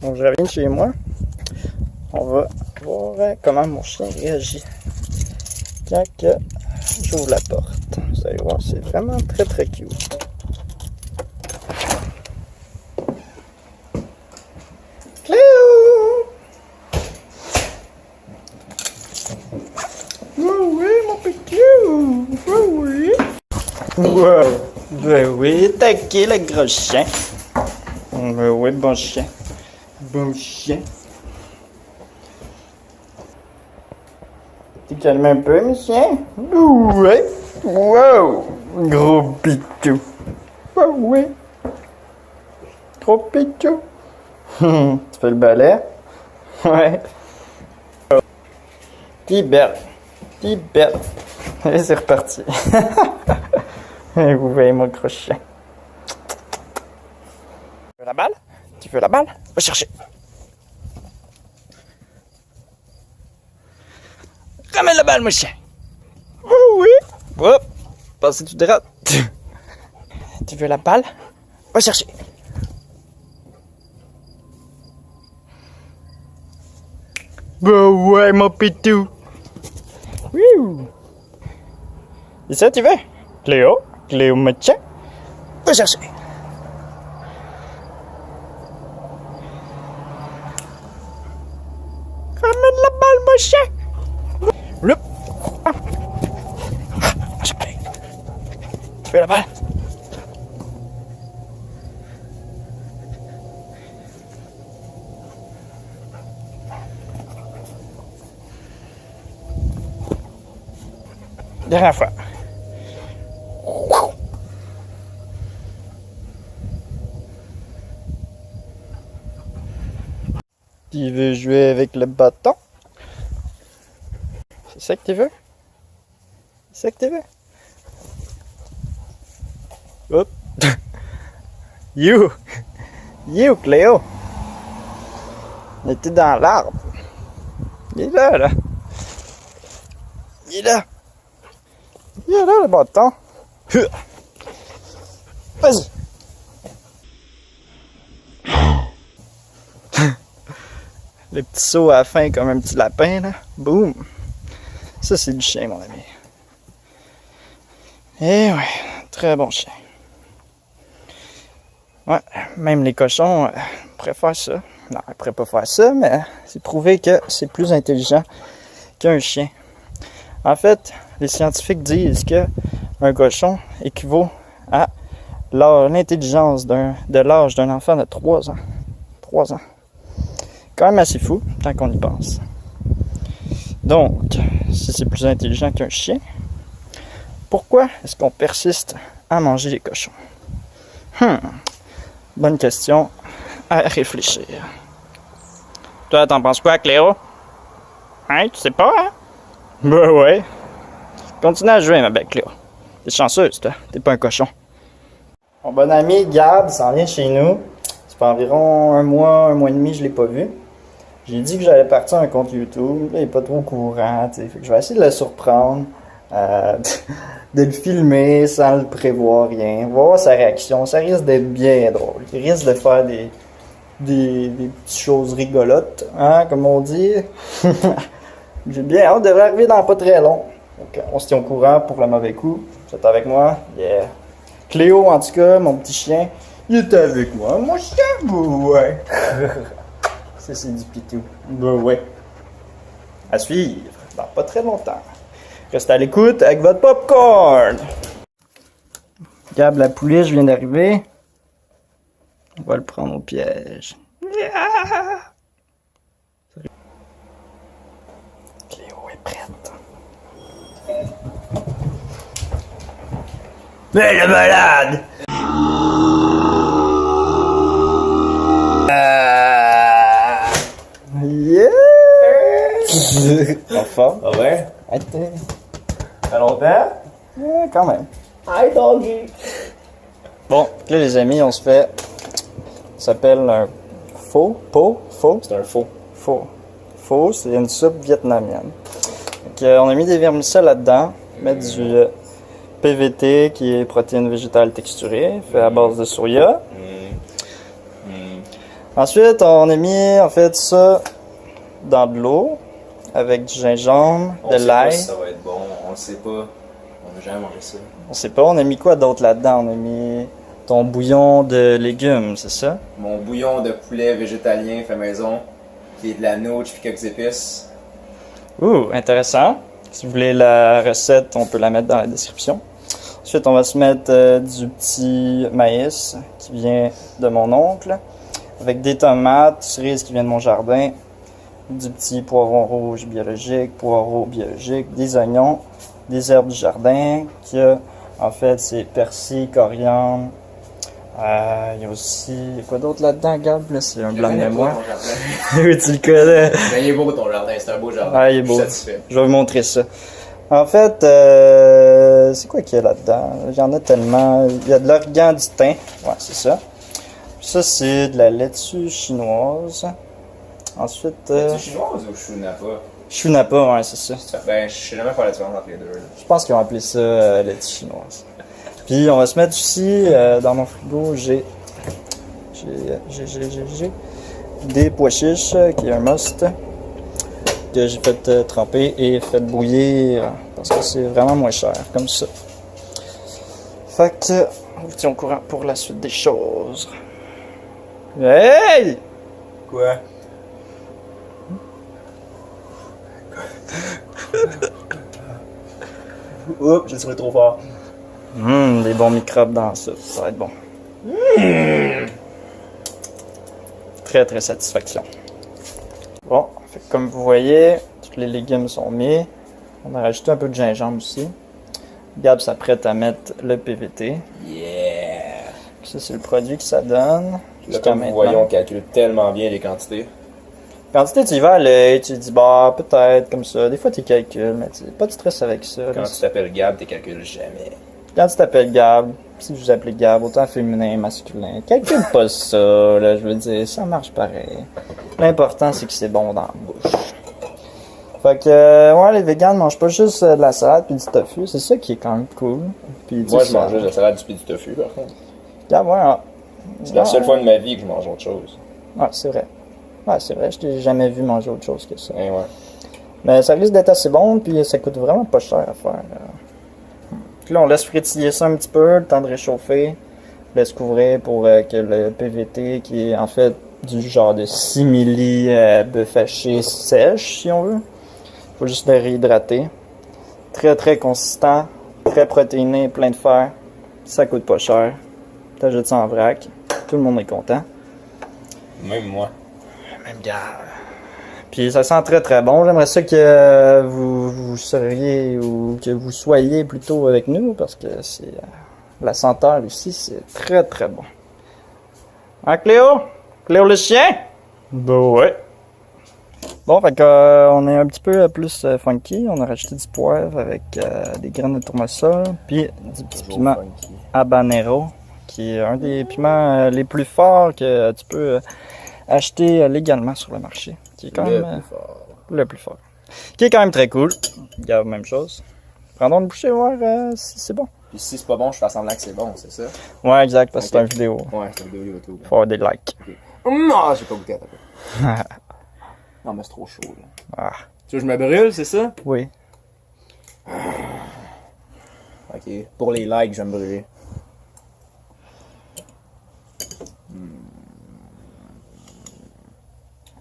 Donc je reviens de chez moi. On va voir comment mon chien réagit quand que j'ouvre la porte. Vous allez voir, c'est vraiment très très cute. Cléo! Oh oui, mon petit! Oh oui! Wow! Ben oui, taqué le gros chien! Ben oui, bon chien! Bon chien! Tu calmes un peu, mon chien? Ouais! Wow! Gros pitou! Oh oui! Gros pitou! Tu fais le balai? Ouais! T'es belle! T'es belle! Et c'est reparti! Et vous voyez mon gros chien! Tu veux la balle? Tu veux la balle? Va chercher! Ramène la balle, mon chien! Oh oui! Hop! Passez tout droit! Tu veux la balle? Va chercher! Bah ouais, mon pitou! Wouh! Et ça, tu veux? Cléo? Cléo, mon chien? Va chercher! Ramène la balle, mon chien! Loup! Ah. Tu veux la balle? Dernière fois. Tu veux jouer avec le bâton? C'est ça que tu veux? C'est ça que tu veux? Hop! You! You, Cléo! Il était dans l'arbre. Il est là, là. Il est là. Il est là, le bâton. Vas-y. Le petit saut à la fin comme un petit lapin, là. Boum. Ça, c'est du chien, mon ami. Eh ouais, très bon chien. Ouais, même les cochons pourraient faire ça. Non, ils pourraient pas faire ça, mais c'est prouvé que c'est plus intelligent qu'un chien. En fait, les scientifiques disent que un cochon équivaut à l'intelligence de l'âge d'un enfant de 3 ans. 3 ans. Quand même assez fou, tant qu'on y pense. Donc, si c'est plus intelligent qu'un chien, pourquoi est-ce qu'on persiste à manger les cochons? Bonne question à réfléchir. Toi, t'en penses quoi, Cléo? Hein, tu sais pas, hein? Ben ouais. Continue à jouer, ma belle Cléo. T'es chanceuse, toi. T'es pas un cochon. Mon bon ami Gab s'en vient chez nous. Ça fait environ un mois et demi, je l'ai pas vu. J'ai dit que j'allais partir un compte YouTube. Là, il est pas trop au courant, tu sais. Fait que je vais essayer de le surprendre. De le filmer sans le prévoir, rien. On va voir sa réaction. Ça risque d'être bien drôle. Il risque de faire des petites choses rigolotes, hein, comme on dit. J'ai bien hâte, devrait arriver dans pas très long. Donc, on se tient au courant pour le mauvais coup. Vous êtes avec moi? Yeah. Cléo, en tout cas, mon petit chien, il est avec moi. Mon chien, ouais. Ça, c'est du pitou. Ouais. À suivre dans pas très longtemps. Restez à l'écoute avec votre popcorn. Gab, la pouliche vient d'arriver. On va le prendre au piège. Yeah! Cléo est prête. Mais le malade! Yeah! Enfin. Ah ouais? Attends. À longtemps? Yeah, quand même. Hi doggy! Bon, là les amis, on se fait. Ça s'appelle un pho. C'est un faux. Pho, c'est une soupe vietnamienne. Donc, on a mis des vermicelles là-dedans. Mettre du PVT qui est protéine végétale texturée, fait à base de soya. Ensuite, on a mis en fait ça dans de l'eau avec du gingembre, On de sait pas l'ail. si ça va être bon, on le sait pas. On n'a jamais mangé ça. On sait pas, on a mis quoi d'autre là-dedans? On a mis ton bouillon de légumes, c'est ça? Mon bouillon de poulet végétalien fait maison, qui est de la noix puis quelques épices. Intéressant. Si vous voulez la recette, on peut la mettre dans la description. Ensuite, on va se mettre du petit maïs qui vient de mon oncle, avec des tomates, cerises qui viennent de mon jardin, du petit poivron rouge biologique, poireaux biologiques, des oignons, des herbes du jardin, qui a, en fait, c'est persil, coriandre. Il y a aussi, quoi d'autre là-dedans, Gab? Là, c'est un blanc de mémoire. Oui, tu le connais. Mais il est beau ton jardin, c'est un beau jardin. Ah, il est beau. Je suis satisfait. Je vais vous montrer ça. En fait, c'est quoi qu'il y a là-dedans? Il y en a tellement. Il y a de l'origan du thym. Ouais, c'est ça. Ça, c'est de la laitue chinoise. Ensuite, Es-tu chinoise ou chou-napa? chou-napa, ouais, c'est ça. Ben, je sais jamais faire la différence entre les deux. Là. Je pense qu'ils ont appelé ça laitue chinoise. Puis, on va se mettre aussi, dans mon frigo, j'ai des pois chiches, qui est un must, que j'ai fait tremper et fait bouillir, parce que c'est vraiment moins cher, comme ça. Fait que, on vous tient au courant pour la suite des choses. Hey! Quoi? Oups, j'ai tiré trop fort. Des bons microbes dans ça, ça va être bon. Très très satisfaction. Bon, fait que comme vous voyez, tous les légumes sont mis. On a rajouté un peu de gingembre aussi. Gab s'apprête à mettre le PVT. Yeah! Ça, c'est le produit que ça donne. Là, Jusqu'à comme vous maintenant. voyez, on calcule tellement bien les quantités. Quantité, tu y vas à l'œil, tu te dis, bah, peut-être, comme ça. Des fois, tu calcules, mais tu pas de stress avec ça. Quand tu t'appelles Gab, tu calcules jamais. Quand tu t'appelles Gab, si vous appelez Gab, autant féminin, masculin, calcule pas ça, là, je veux dire, ça marche pareil. L'important, c'est que c'est bon dans la bouche. Fait que, ouais, les vegans mangent pas juste de la salade puis du tofu, c'est ça qui est quand même cool. Puis, tu Moi, sais, je mange juste de la salade du tofu, par contre. Gab, ouais, C'est la seule fois de ma vie que je mange autre chose. Ouais, c'est vrai. Ouais, c'est vrai, je t'ai jamais vu manger autre chose que ça. Hein, ouais. Mais ça risque d'être assez bon, puis ça coûte vraiment pas cher à faire. Puis là, on laisse frétiller ça un petit peu, le temps de réchauffer. On laisse couvrir pour que le PVT, qui est en fait du genre de simili bœuf haché sèche, si on veut. Faut juste le réhydrater. Très très consistant, très protéiné, plein de fer. Ça coûte pas cher. T'ajoutes ça en vrac. Tout le monde est content. Même moi. Même gars. Puis ça sent très très bon. J'aimerais ça que vous seriez ou que vous soyez plutôt avec nous parce que c'est la senteur ici, c'est très très bon. Hein, Cléo? Cléo le chien? Ben ouais. Bon, fait que on est un petit peu plus funky. On a rajouté du poivre avec des graines de tournesol, puis du petit piment habanero, qui est un des piments les plus forts que tu peux acheter légalement sur le marché. Qui est quand même le plus fort. Qui est quand même très cool. Regarde, même chose. Prendons une bouchée, voir si c'est bon. Puis si c'est pas bon, je fais semblant que c'est bon, c'est ça? Ouais, exact, parce que c'est une vidéo. Ouais, c'est une vidéo YouTube. Faut avoir des likes. Okay. Non, j'ai pas goûté à ta Non, mais c'est trop chaud, là. Ah. Tu veux que je me brûle, c'est ça? Oui. Ok, pour les likes, je vais me brûler.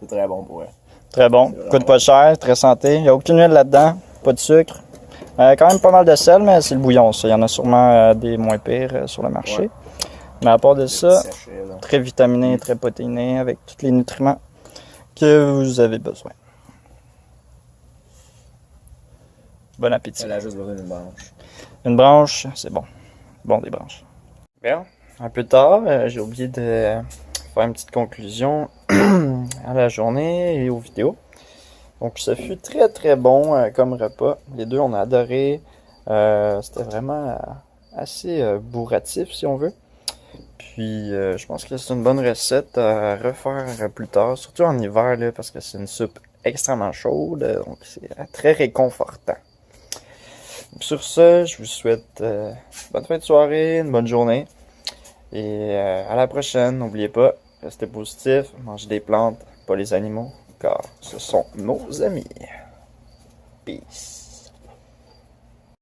C'est très bon pour eux. Très bon. Coûte pas cher, très santé. Il n'y a aucune huile là-dedans. Pas de sucre. Quand même pas mal de sel, mais c'est le bouillon, ça. Il y en a sûrement des moins pires sur le marché. Ouais. Mais à part de ça, Sachet, très vitaminé, très protéiné, avec tous les nutriments que vous avez besoin. Bon appétit. Elle a juste besoin d'une branche. Une branche, c'est bon. Bon, des branches. Bien. Un peu tard, j'ai oublié de faire une petite conclusion à la journée et aux vidéos. Donc, ça fut très très bon comme repas. Les deux, on a adoré. C'était vraiment assez bourratif, si on veut. Puis, je pense que c'est une bonne recette à refaire plus tard, surtout en hiver, là, parce que c'est une soupe extrêmement chaude. Donc, c'est très réconfortant. Sur ce, je vous souhaite bonne fin de soirée, une bonne journée. Et à la prochaine. N'oubliez pas, restez positifs, mangez des plantes, pas les animaux, car ce sont nos amis. Peace.